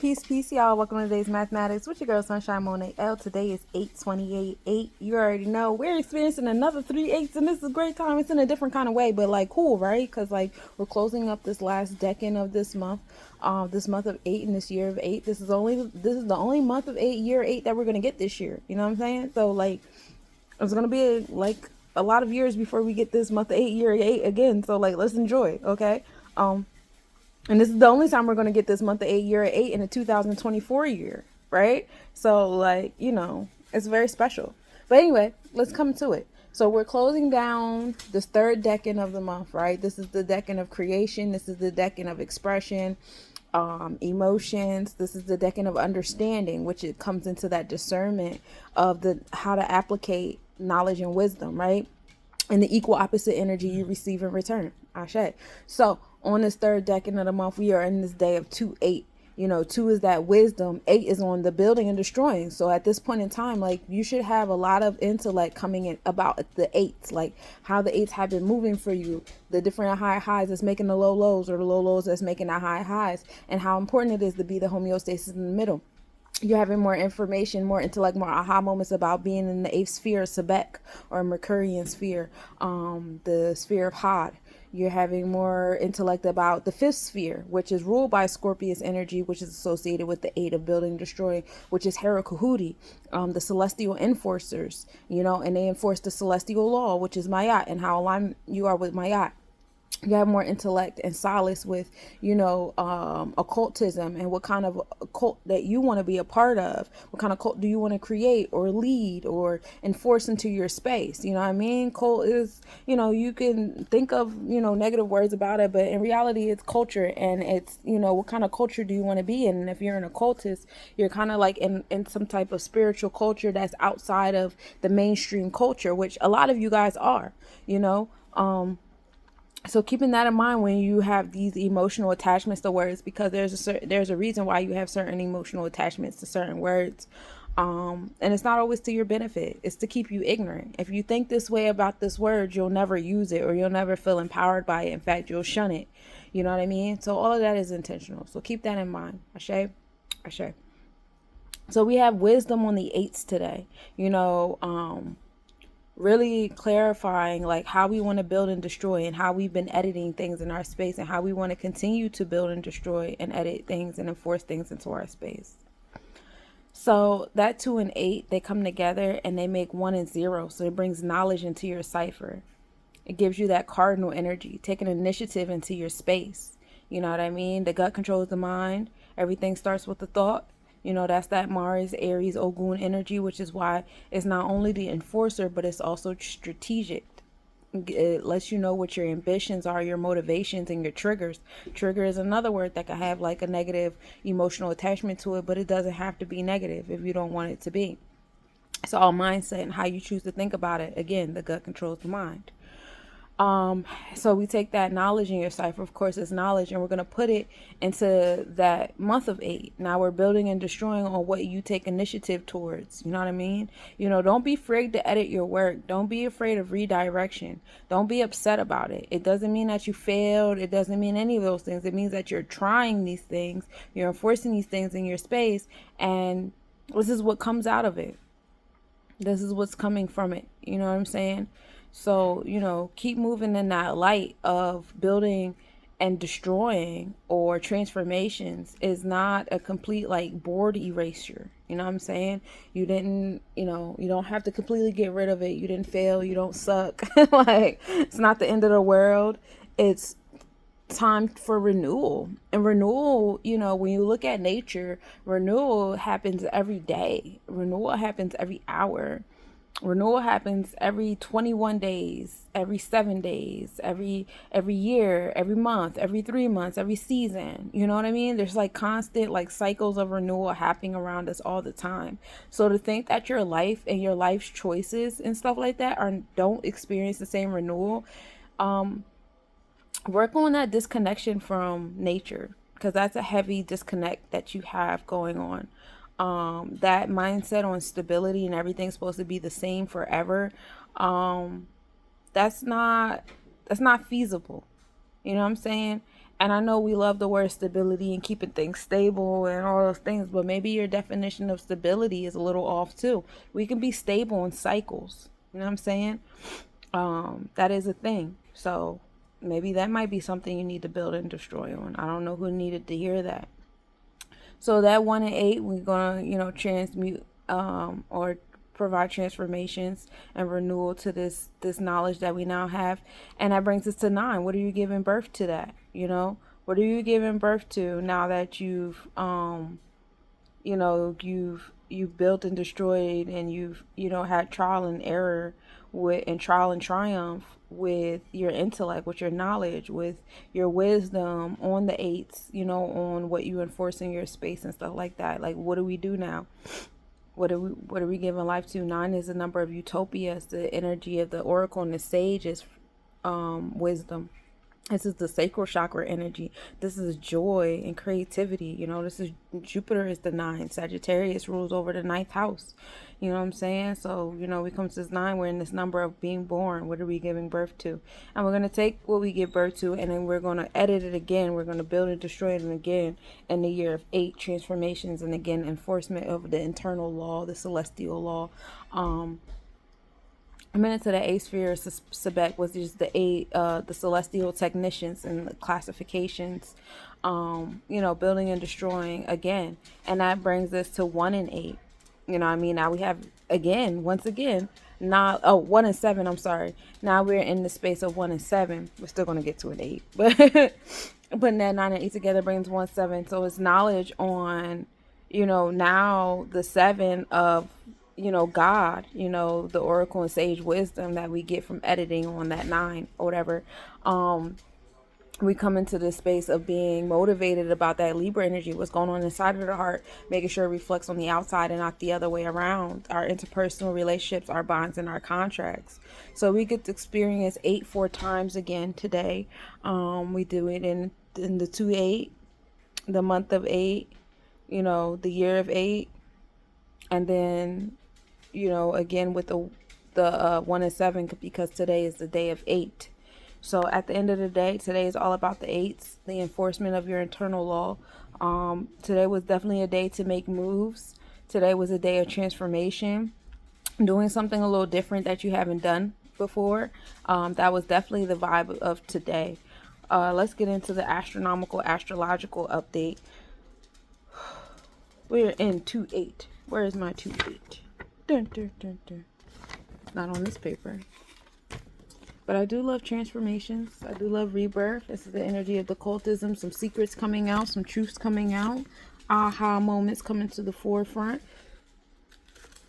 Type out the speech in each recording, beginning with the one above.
Peace, peace, y'all. Welcome to today's mathematics with your girl Sunshine Monet L. Today is 8/28/8. You already know we're experiencing another 3/8, and this is a great time. It's in a different kind of way, but like cool, right? Because like we're closing up this last decade of this month of 8 and this year of 8. This is the only month of 8, year 8 that we're gonna get this year. You know what I'm saying? So like it's gonna be like a lot of years before we get this month of 8, year 8 again. So like let's enjoy, okay? And this is the only time we're going to get this month of 8, year 8 in the 2024 year, right? So, like, it's very special. But anyway, let's come to it. So we're closing down this third decan of the month, right? This is the decan of creation. This is the decan of expression, emotions. This is the decan of understanding, which it comes into that discernment of the how to applicate knowledge and wisdom, right? And the equal opposite energy you receive in return. Ashe. So on this third decan of the month, we are in this day of 2/8. 2 is that wisdom, 8 is on the building and destroying. So at this point in time, like you should have a lot of intellect coming in about the eights, like how the eights have been moving for you, the different high highs that's making the low lows, or the low lows that's making the high highs, and how important it is to be the homeostasis in the middle. You're having more information, more intellect, more aha moments about being in the eighth sphere of Sebek, or Mercurian sphere, the sphere of Had. You're having more intellect about the fifth sphere, which is ruled by Scorpius energy, which is associated with the eight of building and destroying, which is Hera Kahuti, the celestial enforcers, and they enforce the celestial law, which is Mayat, and how aligned you are with Mayat. You have more intellect and solace with, occultism, and what kind of cult that you want to be a part of. What kind of cult do you want to create or lead or enforce into your space? You know what I mean? Cult is, you can think of, negative words about it, but in reality, it's culture, and it's, what kind of culture do you want to be in? And if you're an occultist, you're kind of like in some type of spiritual culture that's outside of the mainstream culture, which a lot of you guys are, so keeping that in mind when you have these emotional attachments to words, because there's a reason why you have certain emotional attachments to certain words, and it's not always to your benefit. It's to keep you ignorant. If you think this way about this word, you'll never use it, or you'll never feel empowered by it. In fact, you'll shun it. You know what I mean? So all of that is intentional. So keep that in mind. Ashe. So we have wisdom on the eights today. Really clarifying like how we want to build and destroy, and how we've been editing things in our space, and how we want to continue to build and destroy and edit things and enforce things into our space. So that 2 and 8, they come together and they make 1 and 0. So it brings knowledge into your cipher. It gives you that cardinal energy, taking initiative into your space. You know what I mean? The gut controls the mind. Everything starts with the thought. That's that Mars, Aries, Ogun energy, which is why it's not only the enforcer, but it's also strategic. It lets you know what your ambitions are, your motivations, and your triggers. Trigger is another word that can have like a negative emotional attachment to it, but it doesn't have to be negative if you don't want it to be. It's all mindset and how you choose to think about it. Again, the gut controls the mind. So we take that knowledge in your cipher, of course, it's knowledge, and we're going to put it into that month of 8. Now we're building and destroying on what you take initiative towards. You know what I mean? Don't be afraid to edit your work. Don't be afraid of redirection. Don't be upset about it. It doesn't mean that you failed. It doesn't mean any of those things. It means that you're trying these things. You're enforcing these things in your space. And this is what comes out of it. This is what's coming from it. You know what I'm saying? So, keep moving in that light of building and destroying, or transformations is not a complete like board erasure. You know what I'm saying? You didn't, you don't have to completely get rid of it. You didn't fail. You don't suck. Like, it's not the end of the world. It's time for renewal. And renewal, when you look at nature, renewal happens every day. Renewal happens every hour. Renewal happens every 21 days, every 7 days, every year, every month, every 3 months, every season. You know what I mean? There's like constant like cycles of renewal happening around us all the time. So to think that your life and your life's choices and stuff like that don't experience the same renewal, work on that disconnection from nature, because that's a heavy disconnect that you have going on. That mindset on stability and everything's supposed to be the same forever, that's not feasible. You know what I'm saying? And I know we love the word stability and keeping things stable and all those things, but maybe your definition of stability is a little off too. We can be stable in cycles. You know what I'm saying? That is a thing. So maybe that might be something you need to build and destroy on. I don't know who needed to hear that. So that 1 and 8, we're gonna, transmute or provide transformations and renewal to this knowledge that we now have. And that brings us to 9. What are you giving birth to that? What are you giving birth to now that you've built and destroyed, and you've had trial and error with, and trial and triumph with your intellect, with your knowledge, with your wisdom on the 8s, on what you enforce in your space and stuff like that. Like, what do we do now? What are we giving life to? 9 is the number of utopias. The energy of the oracle and the sage is wisdom. This is the sacral chakra energy. This is joy and creativity. This is Jupiter is the 9. Sagittarius rules over the 9th house. You know what I'm saying? So, we come to this 9. We're in this number of being born. What are we giving birth to? And we're going to take what we give birth to, and then we're going to edit it again. We're going to build and destroy it again in the year of 8 transformations, and again, enforcement of the internal law, the celestial law. I'm into the A sphere Sebek, which is the celestial technicians and the classifications, building and destroying again. And that brings us to 1 and 8. Now we have, once again, 1 and 7, I'm sorry. Now we're in the space of 1 and 7. We're still going to get to an 8, but putting that 9 and 8 together brings 1, 7. So it's knowledge on, now the 7 of, God, the oracle and sage wisdom that we get from editing on that 9 or whatever. We come into this space of being motivated about that Libra energy, what's going on inside of the heart, making sure it reflects on the outside and not the other way around. Our interpersonal relationships, our bonds, and our contracts. So we get to experience 8 4 times again today. We do it in the 2/8, the month of 8, the year of 8, and then again with the 1 and 7, because today is the day of 8. So at the end of the day, today is all about the 8s, the enforcement of your internal law. Today was definitely a day to make moves. Today was a day of transformation, doing something a little different that you haven't done before. That was definitely the vibe of today. Let's get into the astrological update. We're in 2/8. Where is my 2/8? Dun, dun, dun, dun. Not on this paper. But I do love transformations. I do love rebirth. This is the energy of the occultism. Some secrets coming out. Some truths coming out. Aha moments coming to the forefront.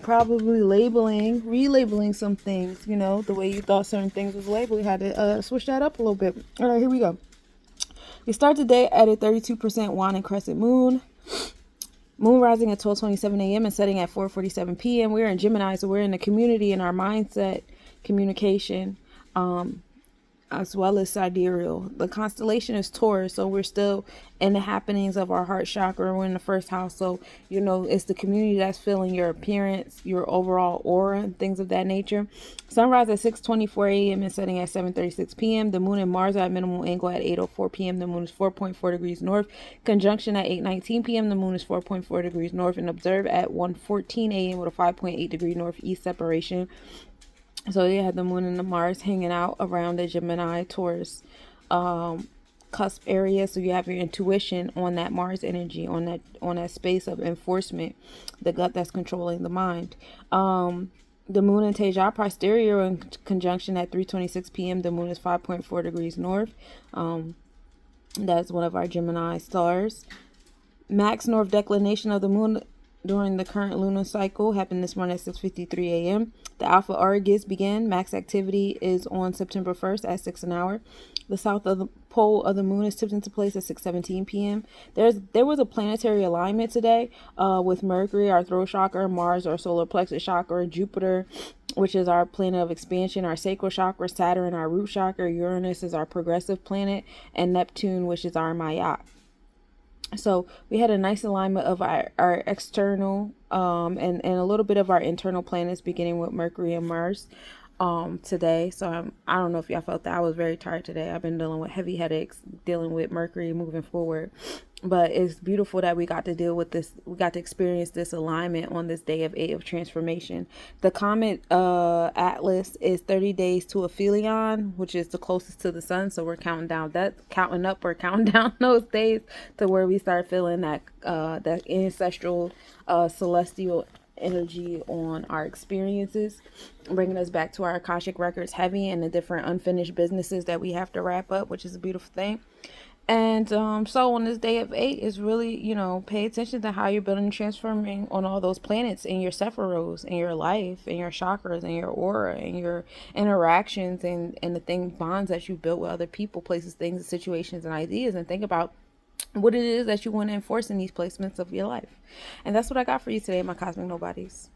Probably relabeling some things. The way you thought certain things was labeled. You had to switch that up a little bit. All right, here we go. We start the day at a 32% wine and crescent moon. Moon rising at 12:27 a.m. and setting at 4:47 p.m. We're in Gemini, so we're in the community, in our mindset, communication, as well as sidereal. The constellation is Taurus, so we're still in the happenings of our heart chakra. We're in the first house, so it's the community that's feeling your appearance, your overall aura, and things of that nature. Sunrise at 6:24 a.m. and setting at 7:36 p.m. The moon and Mars are at minimal angle at 8:04 p.m. The moon is 4.4 degrees north. Conjunction at 8:19 p.m. The moon is 4.4 degrees north, and observe at 1:14 a.m. with a 5.8 degree northeast separation. So you have the moon and the Mars hanging out around the Gemini Taurus cusp area. So you have your intuition on that Mars energy, on that space of enforcement, the gut that's controlling the mind. The moon and Teja posterior in conjunction at 3:26 p.m. The moon is 5.4 degrees north. That's one of our Gemini stars. Max north declination of the moon during the current lunar cycle happened this morning at 6:53 a.m. The Alpha Argus began. Max activity is on September 1st at 6 an hour. The south of the pole of the moon is tipped into place at 6:17 p.m. There was a planetary alignment today with Mercury, our throat chakra, Mars, our solar plexus chakra, Jupiter, which is our planet of expansion, our sacral chakra, Saturn, our root chakra, Uranus is our progressive planet, and Neptune, which is our Mayat. So we had a nice alignment of our external and a little bit of our internal planets, beginning with Mercury and Mars. today. So I don't know if y'all felt that. I was very tired today. I've been dealing with heavy headaches, dealing with Mercury moving forward. But it's beautiful that we got to deal with this. We got to experience this alignment on this day of 8 of transformation. The comet atlas is 30 days to aphelion, which is the closest to the sun. So we're counting down that, counting up or counting down those days to where we start feeling that ancestral celestial energy on our experiences, bringing us back to our Akashic records heavy and the different unfinished businesses that we have to wrap up, which is a beautiful thing. And so on this day of 8 is really, pay attention to how you're building and transforming on all those planets in your Sephiroths, in your life, in your chakras, in your aura, in your interactions, and the thing bonds that you built with other people, places, things, situations, and ideas. And think about what it is that you want to enforce in these placements of your life. And that's what I got for you today, my cosmic nobodies.